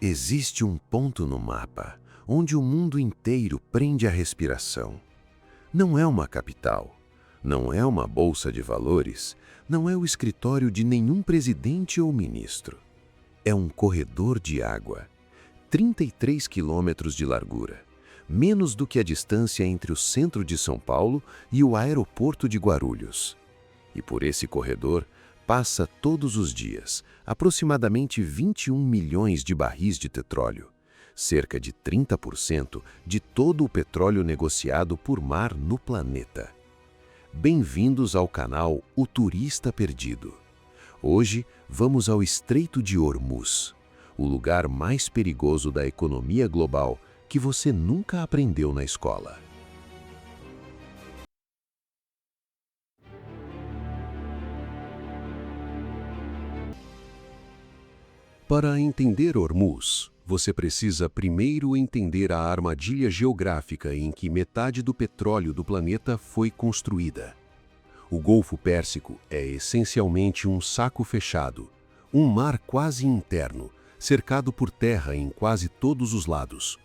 Existe um ponto no mapa onde o mundo inteiro prende a respiração. Não é uma capital, não é uma bolsa de valores, não é o escritório de nenhum presidente ou ministro. É um corredor de água, 33 quilômetros de largura, menos do que a distância entre o centro de São Paulo e o aeroporto de Guarulhos. E por esse corredor passa todos os dias aproximadamente 21 milhões de barris de petróleo, cerca de 30% de todo o petróleo negociado por mar no planeta. Bem-vindos ao canal O Turista Perdido. Hoje vamos ao Estreito de Hormuz, o lugar mais perigoso da economia global que você nunca aprendeu na escola. Para entender Hormuz, você precisa primeiro entender a armadilha geográfica em que metade do petróleo do planeta foi construída. O Golfo Pérsico é essencialmente um saco fechado, um mar quase interno, cercado por terra em quase todos os lados.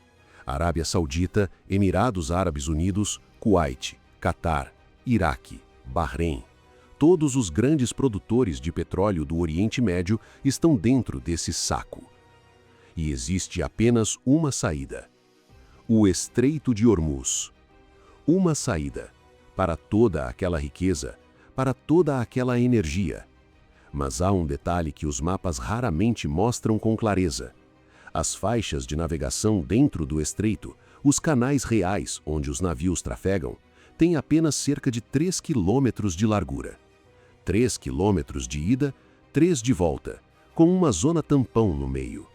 Arábia Saudita, Emirados Árabes Unidos, Kuwait, Catar, Iraque, Bahrein. Todos os grandes produtores de petróleo do Oriente Médio estão dentro desse saco. E existe apenas uma saída: o Estreito de Hormuz. Uma saída para toda aquela riqueza, para toda aquela energia. Mas há um detalhe que os mapas raramente mostram com clareza. As faixas de navegação dentro do estreito, os canais reais onde os navios trafegam, têm apenas cerca de 3 quilômetros de largura. 3 quilômetros de ida, 3 de volta, com uma zona tampão no meio.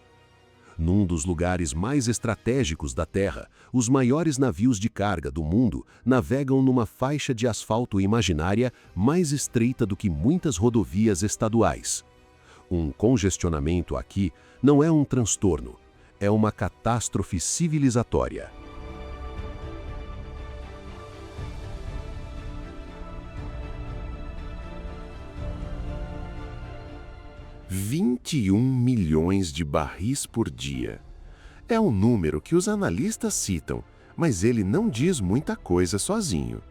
Num dos lugares mais estratégicos da Terra, os maiores navios de carga do mundo navegam numa faixa de asfalto imaginária mais estreita do que muitas rodovias estaduais. Um congestionamento aqui não é um transtorno, é uma catástrofe civilizatória. 21 milhões de barris por dia. É um número que os analistas citam, mas ele não diz muita coisa sozinho.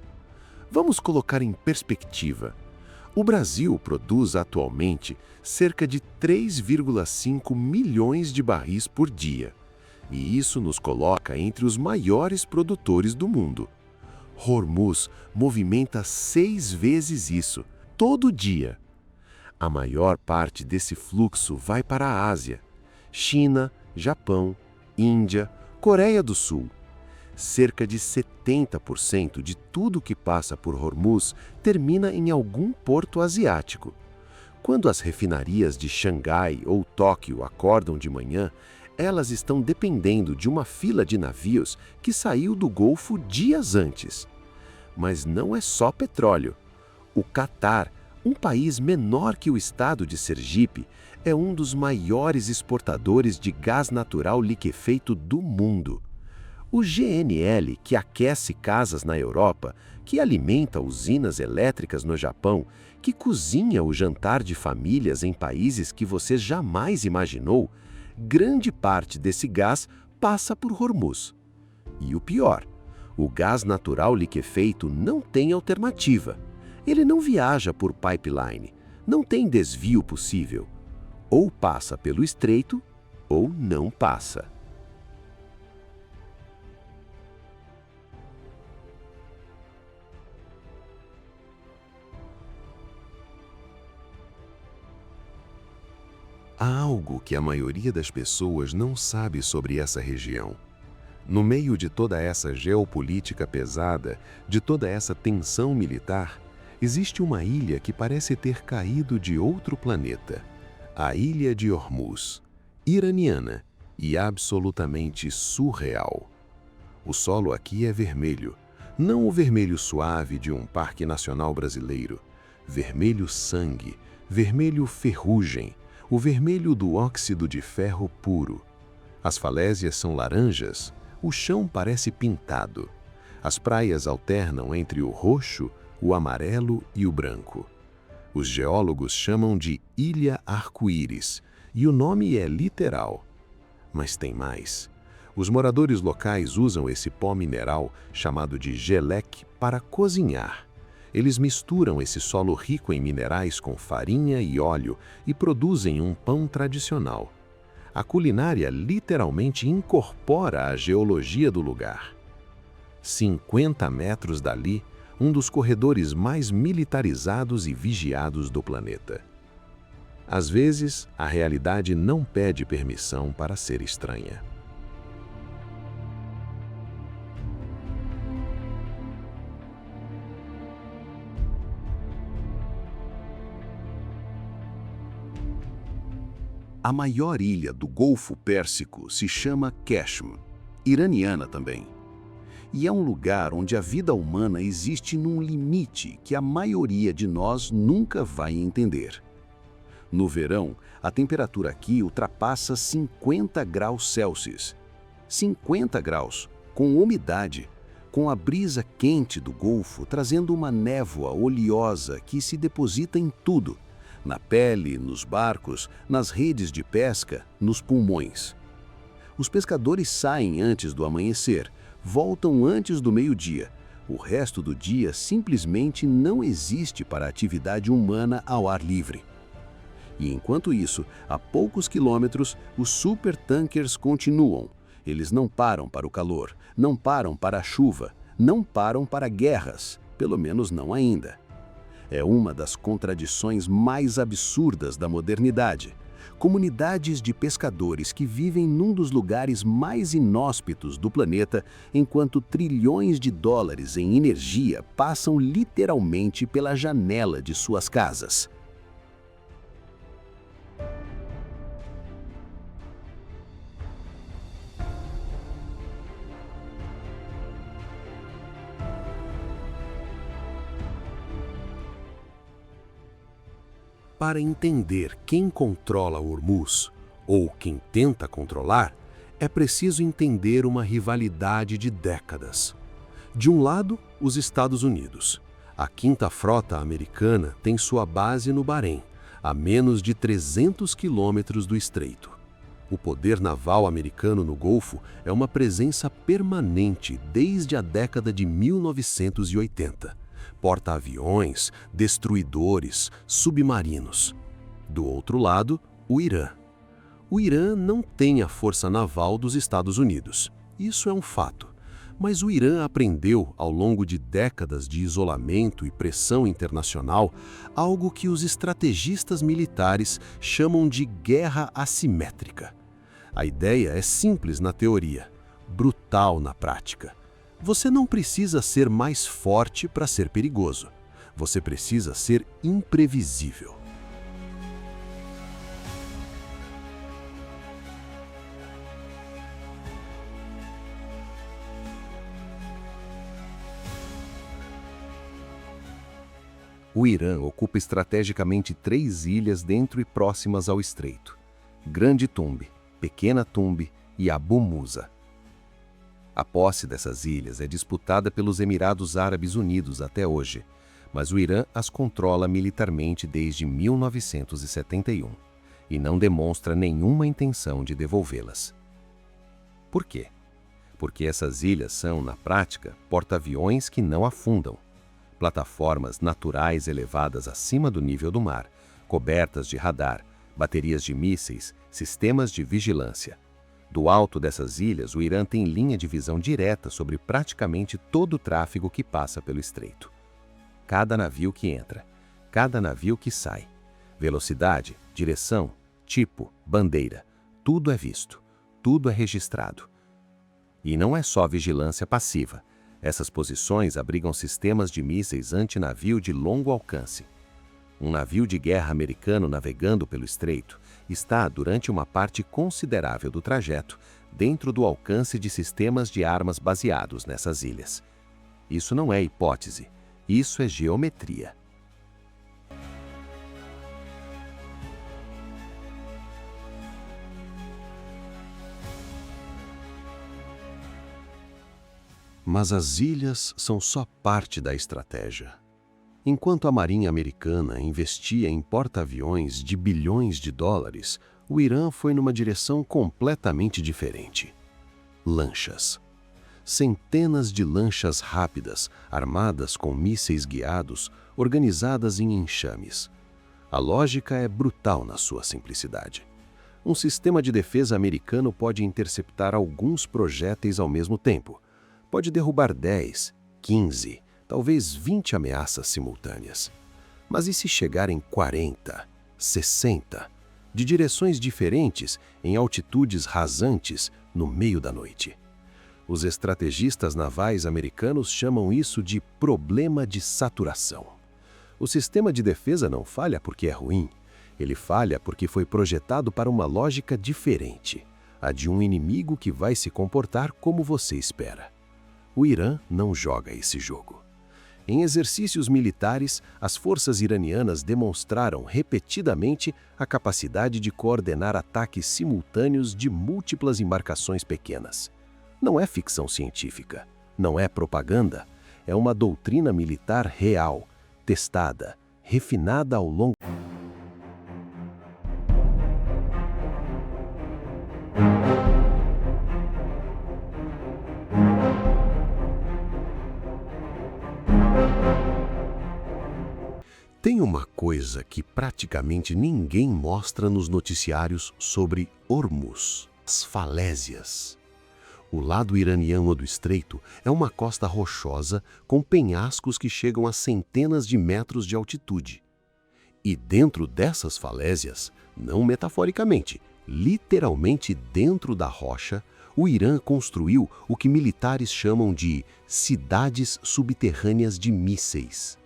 Vamos colocar em perspectiva. O Brasil produz atualmente cerca de 3,5 milhões de barris por dia, e isso nos coloca entre os maiores produtores do mundo. Hormuz movimenta 6 vezes isso, todo dia. A maior parte desse fluxo vai para a Ásia, China, Japão, Índia, Coreia do Sul. Cerca de 70% de tudo que passa por Hormuz termina em algum porto asiático. Quando as refinarias de Xangai ou Tóquio acordam de manhã, elas estão dependendo de uma fila de navios que saiu do Golfo dias antes. Mas não é só petróleo. O Catar, um país menor que o estado de Sergipe, é um dos maiores exportadores de gás natural liquefeito do mundo. O GNL, que aquece casas na Europa, que alimenta usinas elétricas no Japão, que cozinha o jantar de famílias em países que você jamais imaginou, grande parte desse gás passa por Hormuz. E o pior, o gás natural liquefeito não tem alternativa. Ele não viaja por pipeline, não tem desvio possível. Ou passa pelo estreito, ou não passa. Há algo que a maioria das pessoas não sabe sobre essa região. No meio de toda essa geopolítica pesada, de toda essa tensão militar, existe uma ilha que parece ter caído de outro planeta. A Ilha de Hormuz, iraniana e absolutamente surreal. O solo aqui é vermelho, não o vermelho suave de um parque nacional brasileiro. Vermelho sangue, vermelho ferrugem, o vermelho do óxido de ferro puro. As falésias são laranjas, o chão parece pintado. As praias alternam entre o roxo, o amarelo e o branco. Os geólogos chamam de Ilha Arco-Íris, e o nome é literal. Mas tem mais. Os moradores locais usam esse pó mineral, chamado de geleque, para cozinhar. Eles misturam esse solo rico em minerais com farinha e óleo e produzem um pão tradicional. A culinária literalmente incorpora a geologia do lugar. 50 metros dali, um dos corredores mais militarizados e vigiados do planeta. Às vezes, a realidade não pede permissão para ser estranha. A maior ilha do Golfo Pérsico se chama Keshm, iraniana também. E é um lugar onde a vida humana existe num limite que a maioria de nós nunca vai entender. No verão, a temperatura aqui ultrapassa 50 graus Celsius. 50 graus, com umidade, com a brisa quente do Golfo trazendo uma névoa oleosa que se deposita em tudo, na pele, nos barcos, nas redes de pesca, nos pulmões. Os pescadores saem antes do amanhecer, voltam antes do meio-dia. O resto do dia simplesmente não existe para a atividade humana ao ar livre. E enquanto isso, a poucos quilômetros, os supertankers continuam. Eles não param para o calor, não param para a chuva, não param para guerras, pelo menos não ainda. É uma das contradições mais absurdas da modernidade. Comunidades de pescadores que vivem num dos lugares mais inóspitos do planeta, enquanto trilhões de dólares em energia passam literalmente pela janela de suas casas. Para entender quem controla Hormuz, ou quem tenta controlar, é preciso entender uma rivalidade de décadas. De um lado, os Estados Unidos. A Quinta Frota Americana tem sua base no Bahrein, a menos de 300 quilômetros do estreito. O poder naval americano no Golfo é uma presença permanente desde a década de 1980. Porta-aviões, destruidores, submarinos. Do outro lado, o Irã. O Irã não tem a força naval dos Estados Unidos. Isso é um fato. Mas o Irã aprendeu, ao longo de décadas de isolamento e pressão internacional, algo que os estrategistas militares chamam de guerra assimétrica. A ideia é simples na teoria, brutal na prática. Você não precisa ser mais forte para ser perigoso. Você precisa ser imprevisível. O Irã ocupa estrategicamente 3 ilhas dentro e próximas ao estreito: Grande Tumbe, Pequena Tumbe e Abu Musa. A posse dessas ilhas é disputada pelos Emirados Árabes Unidos até hoje, mas o Irã as controla militarmente desde 1971 e não demonstra nenhuma intenção de devolvê-las. Por quê? Porque essas ilhas são, na prática, porta-aviões que não afundam, plataformas naturais elevadas acima do nível do mar, cobertas de radar, baterias de mísseis, sistemas de vigilância. Do alto dessas ilhas, o Irã tem linha de visão direta sobre praticamente todo o tráfego que passa pelo estreito. Cada navio que entra, cada navio que sai. Velocidade, direção, tipo, bandeira, tudo é visto, tudo é registrado. E não é só vigilância passiva. Essas posições abrigam sistemas de mísseis antinavio de longo alcance. Um navio de guerra americano navegando pelo estreito está, durante uma parte considerável do trajeto, dentro do alcance de sistemas de armas baseados nessas ilhas. Isso não é hipótese, isso é geometria. Mas as ilhas são só parte da estratégia. Enquanto a Marinha Americana investia em porta-aviões de bilhões de dólares, O Irã foi numa direção completamente diferente. Lanchas. Centenas de lanchas rápidas, armadas com mísseis guiados, organizadas em enxames. A lógica é brutal na sua simplicidade. Um sistema de defesa americano pode interceptar alguns projéteis ao mesmo tempo. Pode derrubar 10, 15, talvez 20 ameaças simultâneas. Mas e se chegarem 40, 60, de direções diferentes, em altitudes rasantes, no meio da noite? Os estrategistas navais americanos chamam isso de problema de saturação. O sistema de defesa não falha porque é ruim. Ele falha porque foi projetado para uma lógica diferente, a de um inimigo que vai se comportar como você espera. O Irã não joga esse jogo. Em exercícios militares, as forças iranianas demonstraram repetidamente a capacidade de coordenar ataques simultâneos de múltiplas embarcações pequenas. Não é ficção científica, não é propaganda, é uma doutrina militar real, testada, refinada ao longo. Tem uma coisa que praticamente ninguém mostra nos noticiários sobre Hormuz: as falésias. O lado iraniano do estreito é uma costa rochosa com penhascos que chegam a centenas de metros de altitude. E dentro dessas falésias, não metaforicamente, literalmente dentro da rocha, o Irã construiu o que militares chamam de cidades subterrâneas de mísseis.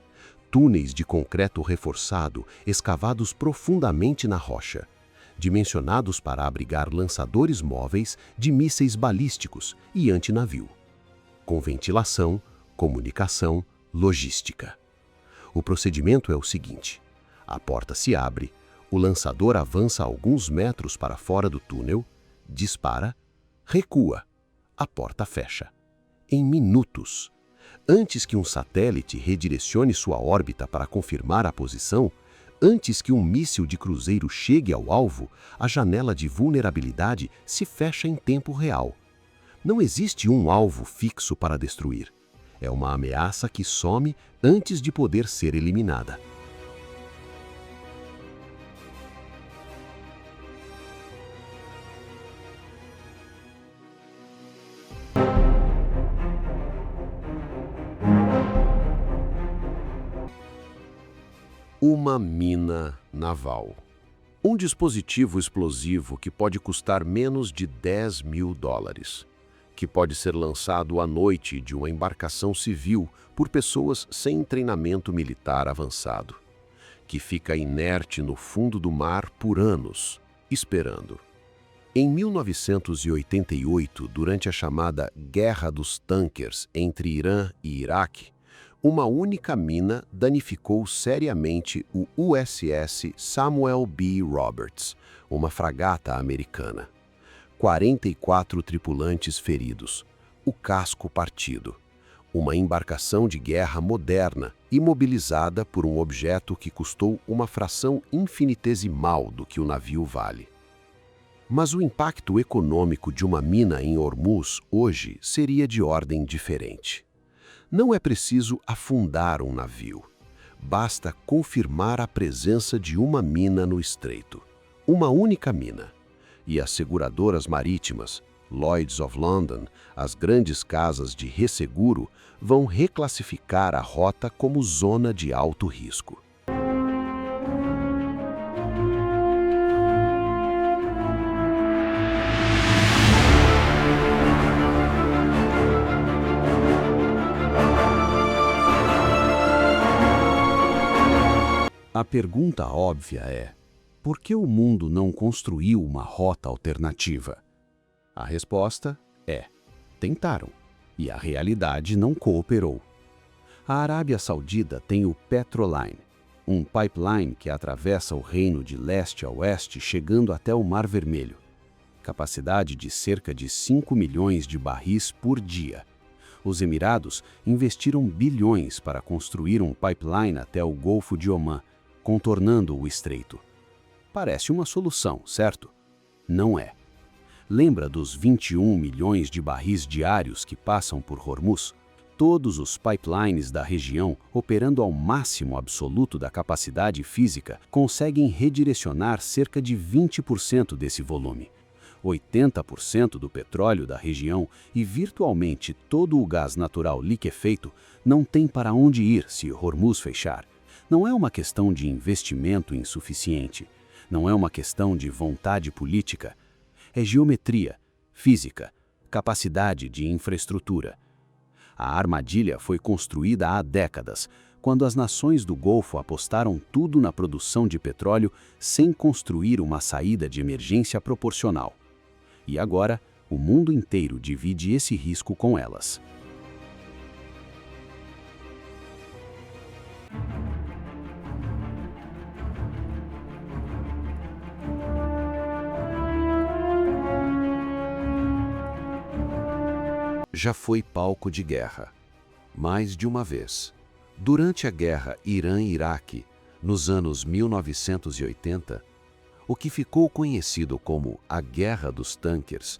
Túneis de concreto reforçado escavados profundamente na rocha, dimensionados para abrigar lançadores móveis de mísseis balísticos e antinavio, com ventilação, comunicação, logística. O procedimento é o seguinte: a porta se abre, o lançador avança alguns metros para fora do túnel, dispara, recua, a porta fecha. Em minutos. Antes que um satélite redirecione sua órbita para confirmar a posição, antes que um míssil de cruzeiro chegue ao alvo, a janela de vulnerabilidade se fecha em tempo real. Não existe um alvo fixo para destruir. É uma ameaça que some antes de poder ser eliminada. Uma mina naval. Um dispositivo explosivo que pode custar menos de $10.000, que pode ser lançado à noite de uma embarcação civil por pessoas sem treinamento militar avançado, que fica inerte no fundo do mar por anos, esperando. Em 1988, durante a chamada Guerra dos Tankers entre Irã e Iraque, uma única mina danificou seriamente o USS Samuel B. Roberts, uma fragata americana. 44 tripulantes feridos, o casco partido. Uma embarcação de guerra moderna, imobilizada por um objeto que custou uma fração infinitesimal do que o navio vale. Mas o impacto econômico de uma mina em Hormuz hoje seria de ordem diferente. Não é preciso afundar um navio. Basta confirmar a presença de uma mina no estreito. Uma única mina. E as seguradoras marítimas, Lloyd's of London, as grandes casas de resseguro, vão reclassificar a rota como zona de alto risco. A pergunta óbvia é: por que o mundo não construiu uma rota alternativa? A resposta é: tentaram, e a realidade não cooperou. A Arábia Saudita tem o Petroline, um pipeline que atravessa o reino de leste a oeste, chegando até o Mar Vermelho. Capacidade de cerca de 5 milhões de barris por dia. Os Emirados investiram bilhões para construir um pipeline até o Golfo de Omã, contornando o estreito. Parece uma solução, certo? Não é. Lembra dos 21 milhões de barris diários que passam por Hormuz? Todos os pipelines da região, operando ao máximo absoluto da capacidade física, conseguem redirecionar cerca de 20% desse volume. 80% do petróleo da região e virtualmente todo o gás natural liquefeito não tem para onde ir se Hormuz fechar. Não é uma questão de investimento insuficiente. Não é uma questão de vontade política. É geometria, física, capacidade de infraestrutura. A armadilha foi construída há décadas, quando as nações do Golfo apostaram tudo na produção de petróleo sem construir uma saída de emergência proporcional. E agora, o mundo inteiro divide esse risco com elas. Já foi palco de guerra, mais de uma vez. Durante a guerra Irã-Iraque, nos anos 1980, o que ficou conhecido como a Guerra dos Tankers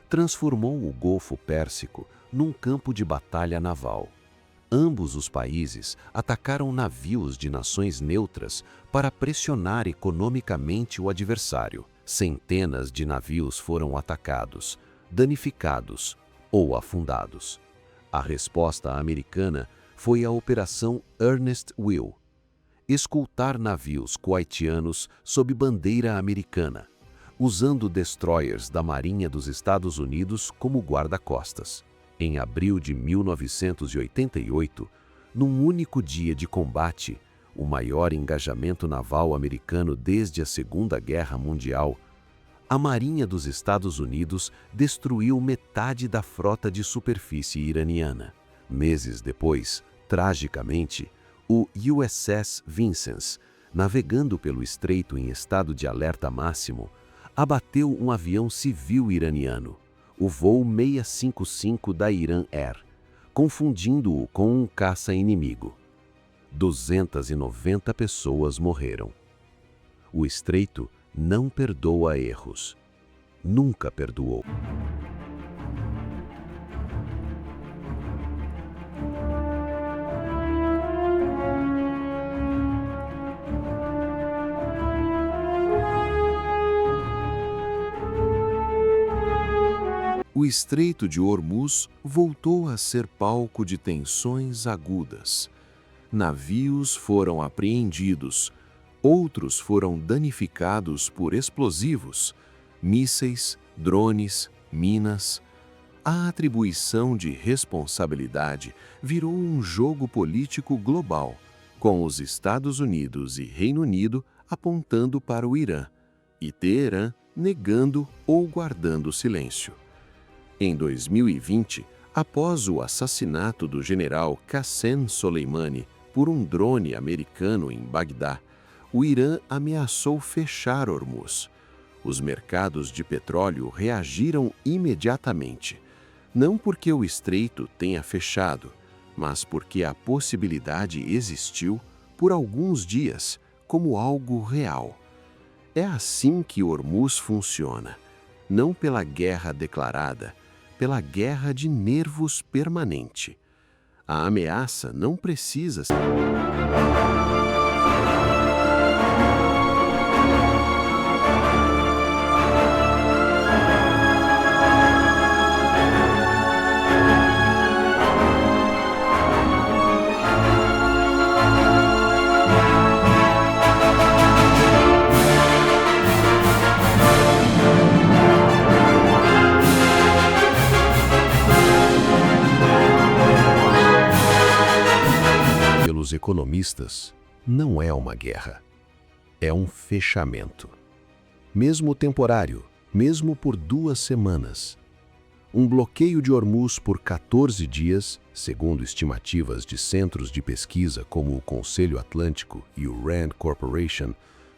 transformou o Golfo Pérsico num campo de batalha naval. Ambos os países atacaram navios de nações neutras para pressionar economicamente o adversário. Centenas de navios foram atacados, danificados ou afundados. A resposta americana foi a Operação Ernest Will, escoltar navios kuwaitianos sob bandeira americana, usando destroyers da Marinha dos Estados Unidos como guarda-costas. Em abril de 1988, num único dia de combate, o maior engajamento naval americano desde a Segunda Guerra Mundial, a Marinha dos Estados Unidos destruiu metade da frota de superfície iraniana. Meses depois, tragicamente, o USS Vincennes, navegando pelo estreito em estado de alerta máximo, abateu um avião civil iraniano, o voo 655 da Iran Air, confundindo-o com um caça inimigo. 290 pessoas morreram. O estreito não perdoa erros. Nunca perdoou. O Estreito de Hormuz voltou a ser palco de tensões agudas. Navios foram apreendidos, outros foram danificados por explosivos, mísseis, drones, minas. A atribuição de responsabilidade virou um jogo político global, com os Estados Unidos e Reino Unido apontando para o Irã e Teherã negando ou guardando silêncio. Em 2020, após o assassinato do general Qassem Soleimani por um drone americano em Bagdá, o Irã ameaçou fechar Hormuz. Os mercados de petróleo reagiram imediatamente, não porque o estreito tenha fechado, mas porque a possibilidade existiu por alguns dias como algo real. É assim que Hormuz funciona, não pela guerra declarada, pela guerra de nervos permanente. A ameaça não precisa ser... Pelos economistas, não é uma guerra. É um fechamento. Mesmo temporário, mesmo por 2 semanas. Um bloqueio de Hormuz por 14 dias, segundo estimativas de centros de pesquisa como o Conselho Atlântico e o Rand Corporation,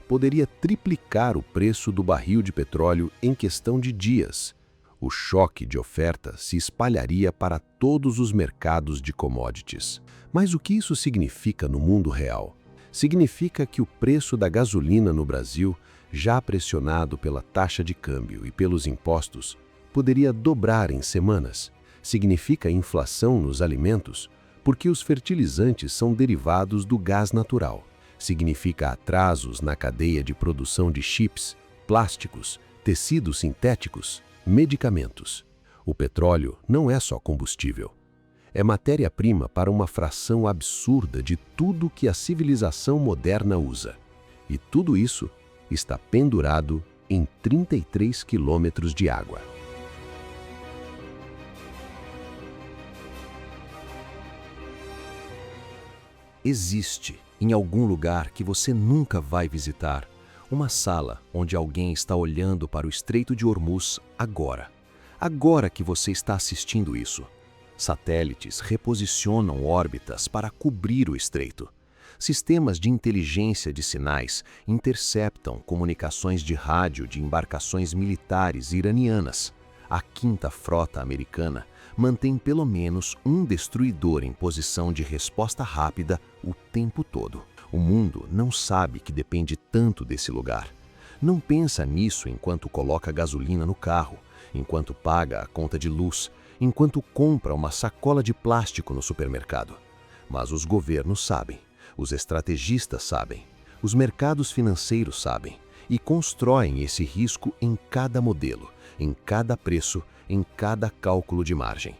poderia triplicar o preço do barril de petróleo em questão de dias. O choque de oferta se espalharia para todos os mercados de commodities. Mas o que isso significa no mundo real? Significa que o preço da gasolina no Brasil já pressionado pela taxa de câmbio e pelos impostos, poderia dobrar em semanas. Significa inflação nos alimentos, porque os fertilizantes são derivados do gás natural. Significa atrasos na cadeia de produção de chips, plásticos, tecidos sintéticos, medicamentos. O petróleo não é só combustível. É matéria-prima para uma fração absurda de tudo que a civilização moderna usa. E tudo isso está pendurado em 33 quilômetros de água. Existe, em algum lugar que você nunca vai visitar, uma sala onde alguém está olhando para o Estreito de Hormuz agora. Agora que você está assistindo isso. Satélites reposicionam órbitas para cobrir o estreito. Sistemas de inteligência de sinais interceptam comunicações de rádio de embarcações militares iranianas. A 5ª Frota Americana mantém pelo menos um destruidor em posição de resposta rápida o tempo todo. O mundo não sabe que depende tanto desse lugar. Não pensa nisso enquanto coloca gasolina no carro, enquanto paga a conta de luz, enquanto compra uma sacola de plástico no supermercado. Mas os governos sabem, os estrategistas sabem, os mercados financeiros sabem e constroem esse risco em cada modelo, em cada preço, em cada cálculo de margem.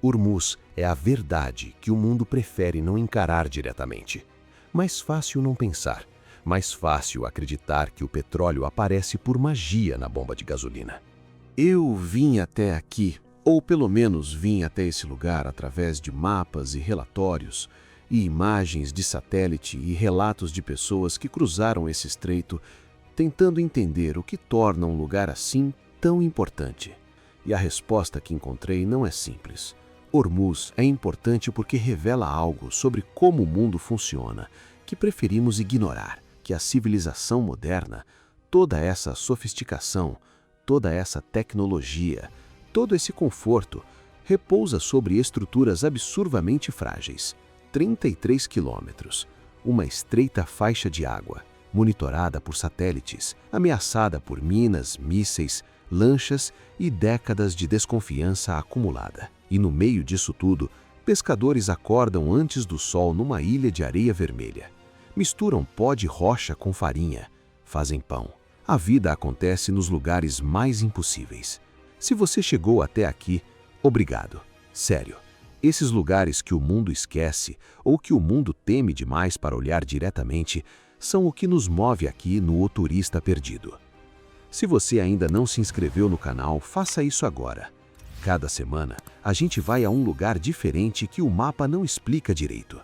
Hormuz é a verdade que o mundo prefere não encarar diretamente. Mais fácil não pensar, mais fácil acreditar que o petróleo aparece por magia na bomba de gasolina. Eu vim até aqui, ou pelo menos vim até esse lugar através de mapas e relatórios, e imagens de satélite e relatos de pessoas que cruzaram esse estreito, tentando entender o que torna um lugar assim tão importante. E a resposta que encontrei não é simples. Hormuz é importante porque revela algo sobre como o mundo funciona, que preferimos ignorar, que a civilização moderna, toda essa sofisticação, toda essa tecnologia, todo esse conforto, repousa sobre estruturas absurdamente frágeis. 33 quilômetros, uma estreita faixa de água, monitorada por satélites, ameaçada por minas, mísseis, lanchas e décadas de desconfiança acumulada. E no meio disso tudo, pescadores acordam antes do sol numa ilha de areia vermelha. Misturam pó de rocha com farinha, fazem pão. A vida acontece nos lugares mais impossíveis. Se você chegou até aqui, obrigado. Sério. Esses lugares que o mundo esquece ou que o mundo teme demais para olhar diretamente são o que nos move aqui no O Turista Perdido. Se você ainda não se inscreveu no canal, faça isso agora. Cada semana, a gente vai a um lugar diferente que o mapa não explica direito.